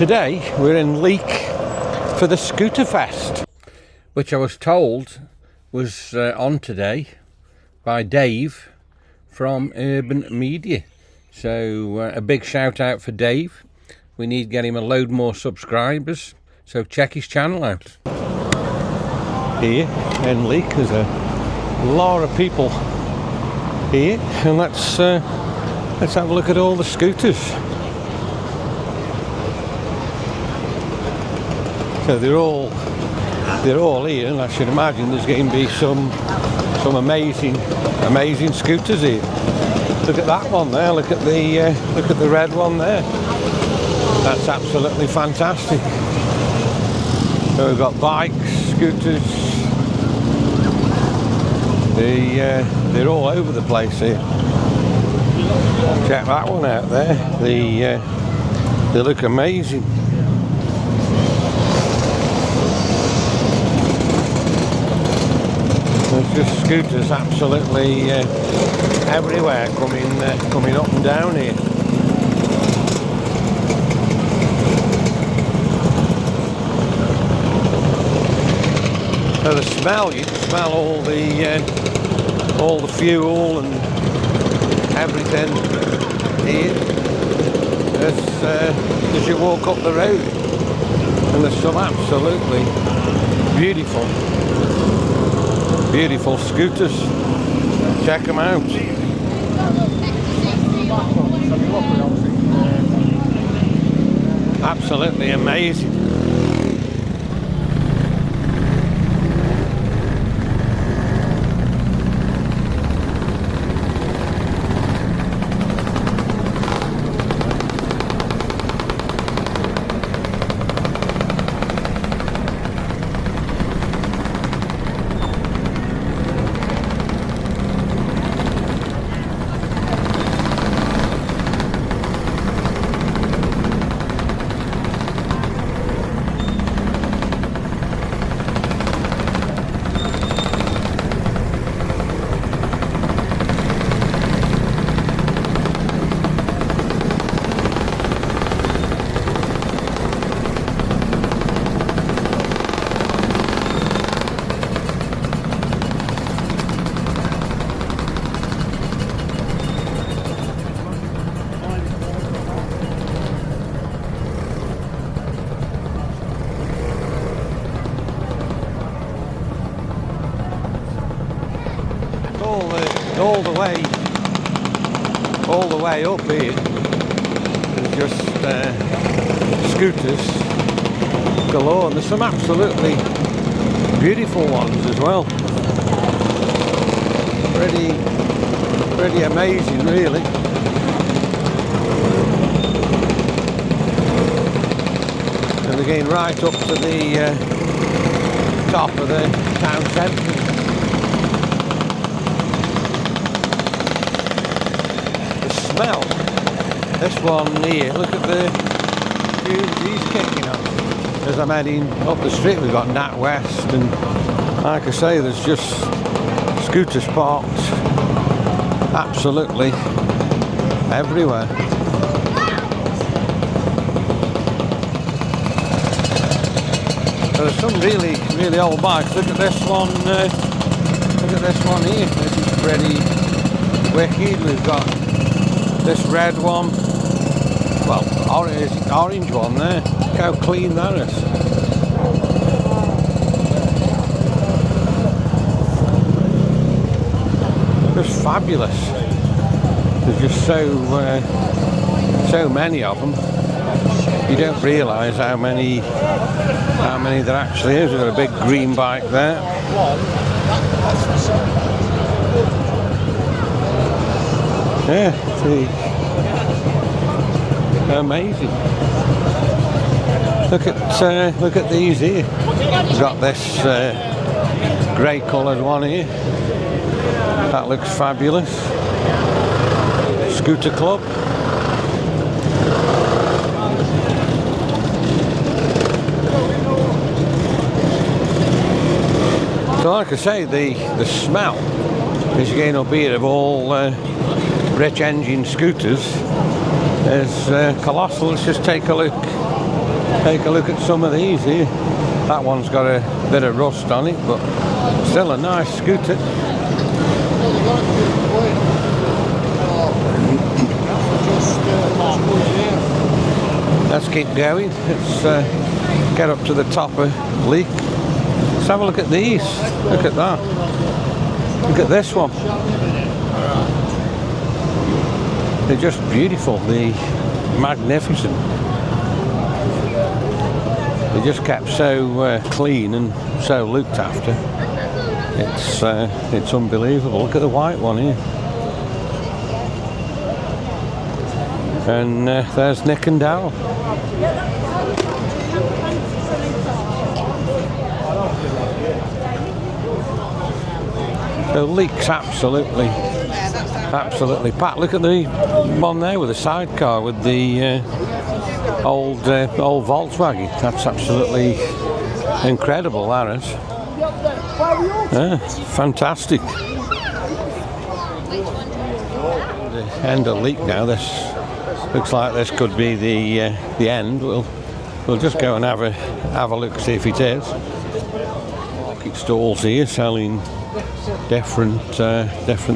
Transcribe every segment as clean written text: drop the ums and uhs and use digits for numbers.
Today we're in Leek for the Scooter Fest, which I was told was on today by Dave from Urban Media. So a big shout out for Dave. We need to get him a load more subscribers, so check his channel out. Here in Leek there's a lot of people here, and let's have a look at all the scooters. So they're all here, and I should imagine there's going to be some amazing scooters here. Look at that one there. Look at the red one there. That's absolutely fantastic. So we've got bikes, scooters. They're all over the place here. Check that one out there. They look amazing. There's just scooters absolutely everywhere coming up and down here. So the smell, you can smell all the fuel and everything here as you walk up the road, and there's some absolutely beautiful scooters. Check them out. Absolutely amazing. All the way up here, there's just scooters galore, and there's some absolutely beautiful ones as well. Pretty amazing, really. And they're getting right up to the top of the town centre. Smell. This one here, look at the tunes he's kicking up. As I'm heading up the street, we've got Nat West, and like I say, there's just scooters parked absolutely everywhere. There's some really old bikes. Look at this one. Look at this one here. This is pretty wicked. We've got this red one, well, orange one there. Look how clean that is. Just fabulous. There's just so many of them. You don't realise how many there actually is. We've got a big green bike there. Yeah, amazing. Look at these here. We've got this grey coloured one here. That looks fabulous. Scooter Club. So like I say, the smell is getting up here of all rich engine scooters is colossal. Let's just take a look Take a look at some of these here. That one's got a bit of rust on it, but still a nice scooter. Let's keep going. Let's get up to the top of Leek. Let's have a look at these. Look at that. Look at this one. They're just beautiful. They're magnificent. They just kept so clean and so looked after. It's unbelievable. Look at the white one here. And there's Nick and Daryl. So Leek's absolutely packed. Look at the one there with the sidecar with the old Volkswagen. That's absolutely incredible, that is. Yeah, fantastic. The end of Leek now. This looks like this could be the end. We'll just go and have a look, see if it is. Market stalls here selling different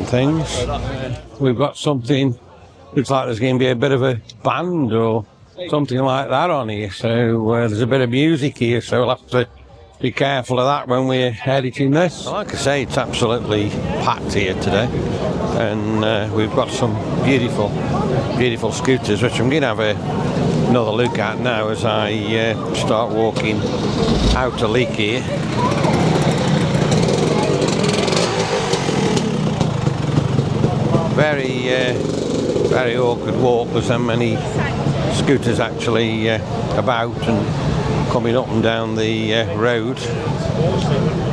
things. We've got something. Looks like there's going to be a bit of a band or something like that on here. So there's a bit of music here. So we'll have to be careful of that when we're editing this. Like I say, it's absolutely packed here today, and we've got some beautiful scooters, which I'm going to have another look at now as I start walking out to Leek here. Very awkward walk. There's so many scooters actually about and coming up and down the road.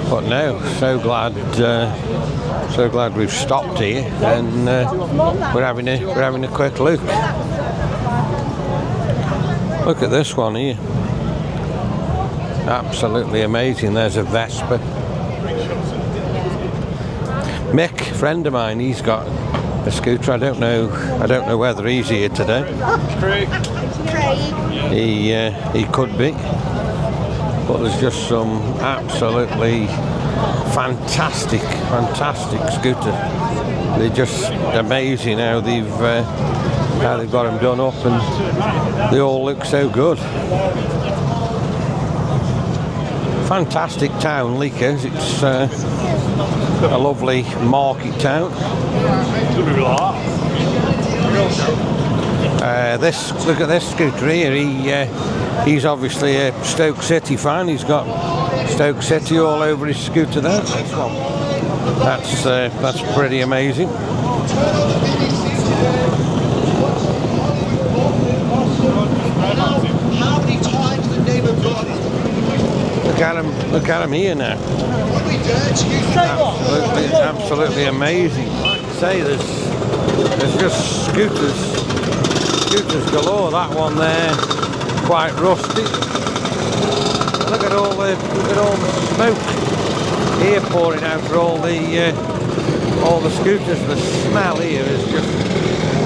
But no, so glad we've stopped here, and we're having a quick look. Look at this one here. Absolutely amazing. There's a Vespa. Mick, a friend of mine, he's got a scooter. I don't know whether he's here today. Craig. He could be. But there's just some absolutely fantastic scooters. They're just amazing how they've got them done up, and they all look so good. Fantastic town, Leekers. It's a lovely market town. Look at this scooter here. He's obviously a Stoke City fan. He's got Stoke City all over his scooter there. That's pretty amazing. Look at him here now. Absolutely amazing. Like I say, there's just scooters galore. That one there, quite rusty. Look at all the smoke here pouring out for all the scooters. The smell here is just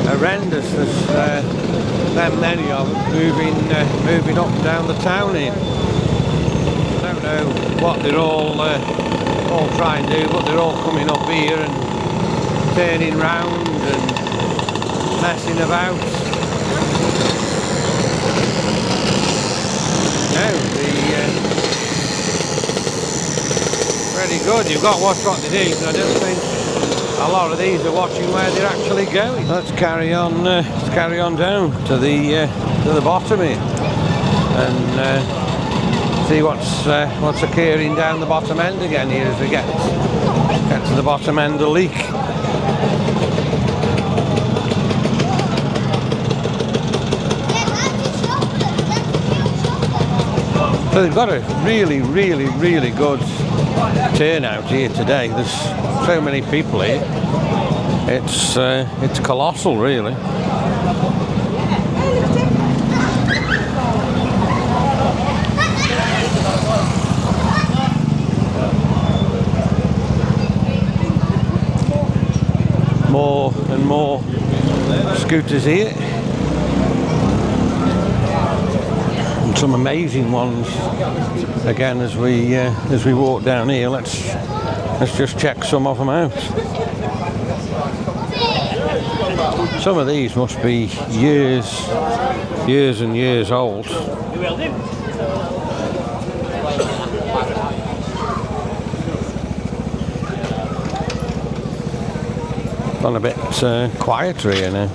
horrendous. There's that many of them moving up and down the town here. I don't know what they're all trying to do, but they're all coming up here and turning round and messing about. No, pretty good. You've got to watch what they do, because I don't think a lot of these are watching where they're actually going. Let's carry on down to the bottom here and see what's occurring down the bottom end again here as we get to the bottom end of Leek. So they've got a really good turnout here today. There's so many people here. It's colossal, really. More and more scooters here. some amazing ones again as we walk down here. Let's just check some of them out. Some of these must be years and years old. Gone a bit quieter here now.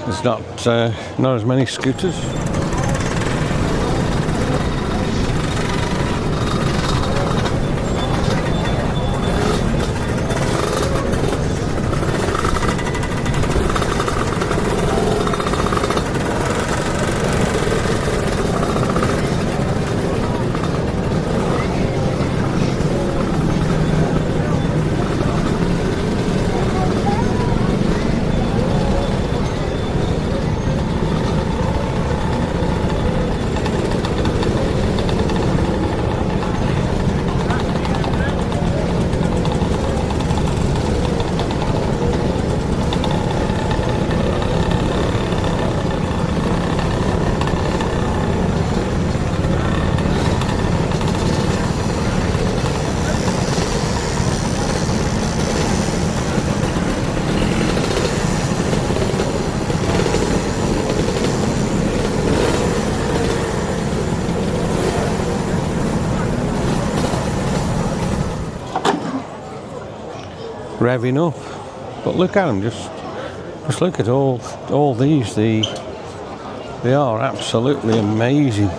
There's not as many scooters. Revving up, but look at them. Just look at all these. They are absolutely amazing,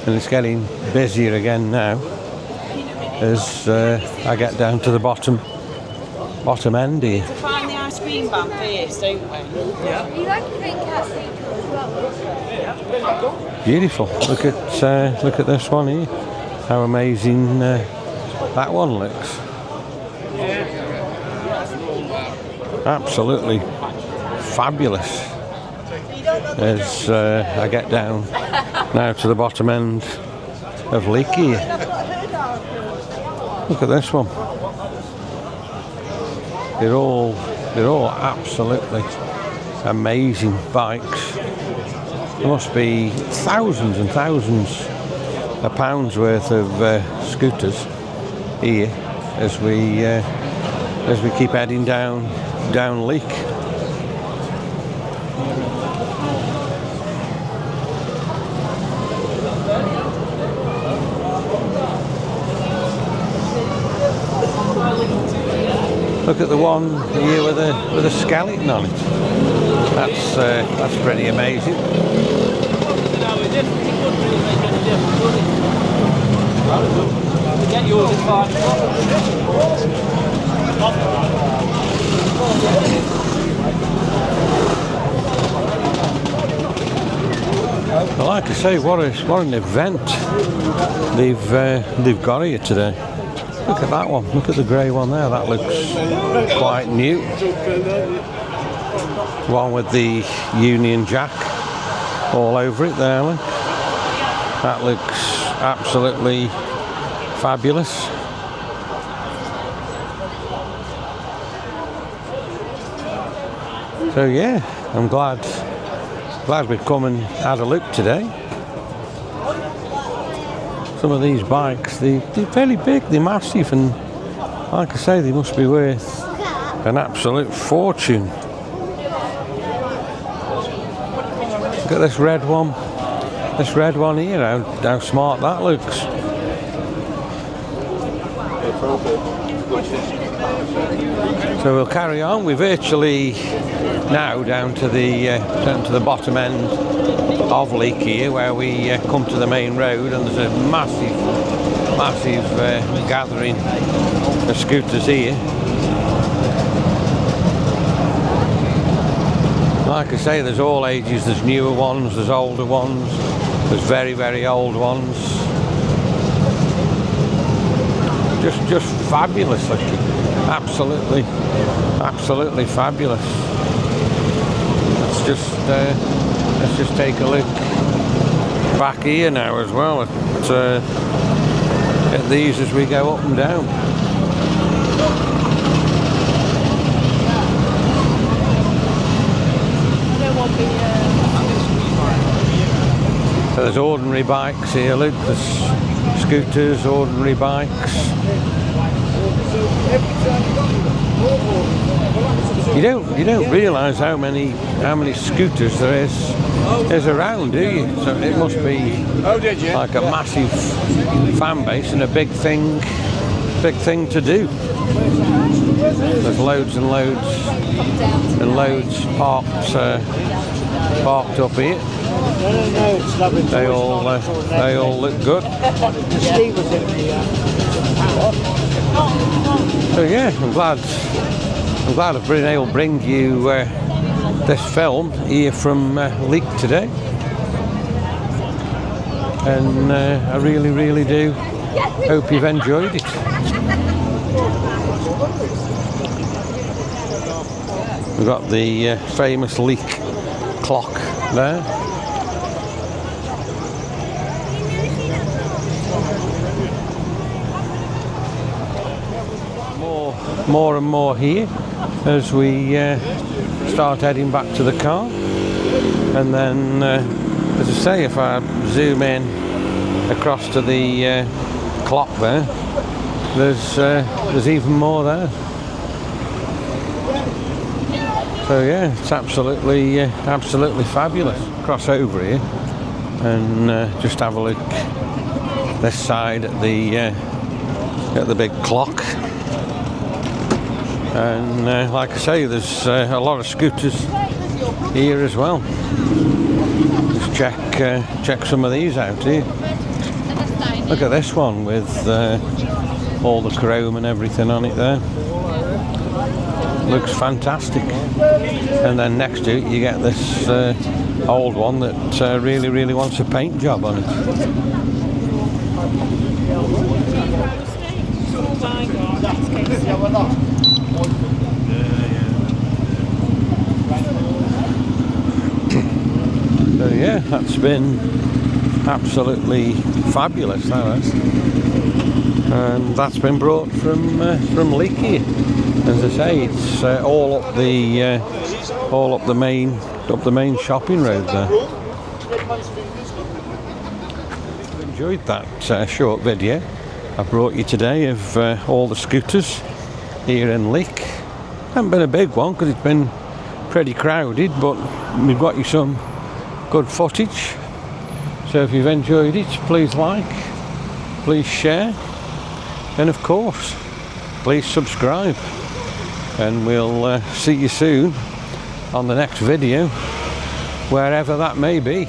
and it's getting busier again now as I get down to the bottom end here. We find the ice cream van first, don't we? Yeah. You like to drink cat as well? Beautiful. Look at this one here. How amazing that one looks. Absolutely fabulous. As I get down now to the bottom end of Leek here. Look at this one. They're all absolutely amazing bikes. There must be thousands and thousands of pounds worth of scooters here as we keep heading down Leek. Look at the one here with a skeleton on it. That's pretty amazing. Well, like I say, what an event they've got here today. Look at that one. Look at the grey one there. That looks quite new. One with the Union Jack all over it there. Look. That looks absolutely fabulous. So yeah, I'm glad we've come and had a look today. Some of these bikes, they're fairly big, they're massive, and like I say, they must be worth an absolute fortune. Look at this red one here, how smart that looks. So we'll carry on. We're virtually now down to the bottom end of Leek here, where we come to the main road, and there's a massive gathering of scooters here. Like I say, there's all ages. There's newer ones, there's older ones, there's very, very old ones. Just fabulous looking. Absolutely fabulous. Let's just take a look back here now as well at these as we go up and down. So there's ordinary bikes here, look, there's scooters, ordinary bikes. You don't realise how many scooters there is around, do you? So it must be like a massive fan base and a big thing to do. There's loads and loads parked up here. They all look good. So yeah, I'm glad I've been able to bring you this film here from Leek today, and I really do hope you've enjoyed it. We've got the famous Leek clock there. More and more here as we start heading back to the car, and then as I say, if I zoom in across to the clock there's even more there. So yeah, it's absolutely fabulous. Cross over here and just have a look this side at the big clock. And like I say, there's a lot of scooters here as well. Just check some of these out here. Look at this one with all the chrome and everything on it there. Looks fantastic. And then next to it you get this old one that really wants a paint job on it. So yeah, that's been absolutely fabulous, that has. And that's been brought from Leek here. As I say, it's all up the main shopping road there. If you enjoyed that short video I brought you today of all the scooters here in Leek. Hasn't been a big one because it's been pretty crowded, but we've got you some good footage. So if you've enjoyed it, please like, please share, and of course please subscribe, and we'll see you soon on the next video, wherever that may be.